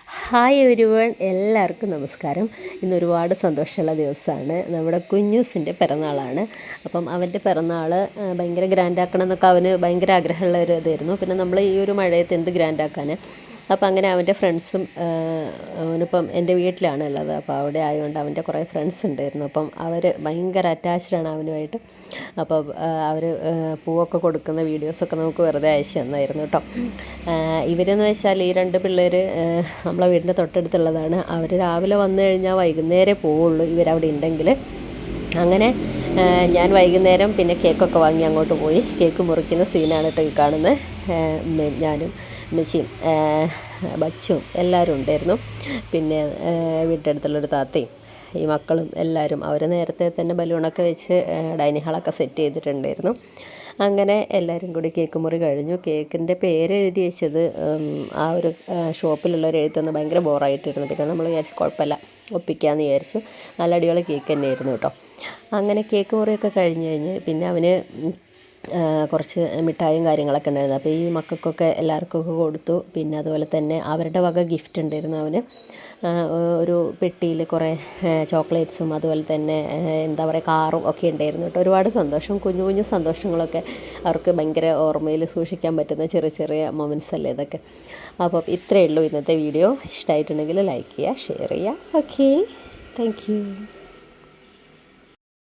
Hi everyone, എല്ലാവർക്കും നമസ്കാരം. ഇന്ന് ഒരുപാട് സന്തോഷമുള്ള ദിവസമാണ്. നമ്മുടെ കുഞ്ഞൂസിൻ്റെ പിറന്നാളാണ്. അപ്പം അവൻ്റെ പിറന്നാൾ ഭയങ്കര ഗ്രാൻഡാക്കണം എന്നൊക്കെ അവന് ഭയങ്കര ആഗ്രഹമുള്ള ഒരു ഇതായിരുന്നു. പിന്നെ നമ്മൾ ഈ ഒരു മഴയത്ത് എന്ത് ഗ്രാൻഡാക്കാൻ. അപ്പം അങ്ങനെ അവൻ്റെ ഫ്രണ്ട്സും അവനിപ്പം എൻ്റെ വീട്ടിലാണ് ഉള്ളത്. അപ്പോൾ അവിടെ ആയതുകൊണ്ട് അവൻ്റെ കുറേ ഫ്രണ്ട്സ് ഉണ്ടായിരുന്നു. അപ്പം അവർ ഭയങ്കര അറ്റാച്ച്ഡാണ് അവനുമായിട്ട്. അപ്പോൾ അവർ പൂവൊക്കെ കൊടുക്കുന്ന വീഡിയോസൊക്കെ നമുക്ക് വെറുതെ അയച്ചു തന്നായിരുന്നു കേട്ടോ. ഇവരെന്ന് വെച്ചാൽ ഈ രണ്ട് പിള്ളേർ നമ്മളെ വീടിൻ്റെ തൊട്ടടുത്തുള്ളതാണ്. അവർ രാവിലെ വന്നു കഴിഞ്ഞാൽ വൈകുന്നേരം പോവുള്ളൂ ഇവരവിടെ ഉണ്ടെങ്കിൽ. അങ്ങനെ ഞാൻ വൈകുന്നേരം പിന്നെ കേക്കൊക്കെ വാങ്ങി അങ്ങോട്ട് പോയി. കേക്ക് മുറിക്കുന്ന സീനാണ് കേട്ടോ ഈ കാണുന്നത്. ഞാനും മെച്ചിയും ബച്ചും എല്ലാവരും ഉണ്ടായിരുന്നു. പിന്നെ വീട്ടിൻ്റെ അടുത്തുള്ളൊരു താത്തയും ഈ മക്കളും എല്ലാവരും അവർ നേരത്തെ തന്നെ ബലൂണൊക്കെ വെച്ച് ഡൈനിങ് ഹാളൊക്കെ സെറ്റ് ചെയ്തിട്ടുണ്ടായിരുന്നു. അങ്ങനെ എല്ലാവരും കൂടി കേക്ക് മുറി കഴിഞ്ഞു. കേക്കിൻ്റെ പേര് എഴുതി വെച്ചത് ആ ഒരു ഷോപ്പിലുള്ളവർ എഴുതുന്നത് ഭയങ്കര ബോറായിട്ടിരുന്നു. പിന്നെ നമ്മൾ വിചാരിച്ചു കുഴപ്പമില്ല, ഒപ്പിക്കാമെന്ന് വിചാരിച്ചു. നല്ല അടിപൊളി കേക്ക് തന്നെയായിരുന്നു കേട്ടോ. അങ്ങനെ കേക്ക് മുറിയൊക്കെ കഴിഞ്ഞ് പിന്നെ അവന് കുറച്ച് മിഠായും കാര്യങ്ങളൊക്കെ ഉണ്ടായിരുന്നു. അപ്പോൾ ഈ മക്കൾക്കൊക്കെ എല്ലാവർക്കൊക്കെ കൊടുത്തു. പിന്നെ അതുപോലെ തന്നെ അവരുടെ വക ഗിഫ്റ്റ് ഉണ്ടായിരുന്നു അവന്. ഒരു പെട്ടിയിൽ കുറേ ചോക്ലേറ്റ്സും അതുപോലെ തന്നെ എന്താ പറയുക കാറും ഒക്കെ ഉണ്ടായിരുന്നു കേട്ടോ. ഒരുപാട് സന്തോഷം, കുഞ്ഞു കുഞ്ഞു സന്തോഷങ്ങളൊക്കെ അവർക്ക് ഭയങ്കര ഓർമ്മയിൽ സൂക്ഷിക്കാൻ പറ്റുന്ന ചെറിയ ചെറിയ മൊമെൻറ്റ്സ് അല്ലേ ഇതൊക്കെ. അപ്പം ഇത്രയേ ഉള്ളൂ ഇന്നത്തെ വീഡിയോ. ഇഷ്ടമായിട്ടുണ്ടെങ്കിൽ ലൈക്ക് ചെയ്യുക, ഷെയർ ചെയ്യുക. Okay, thank you.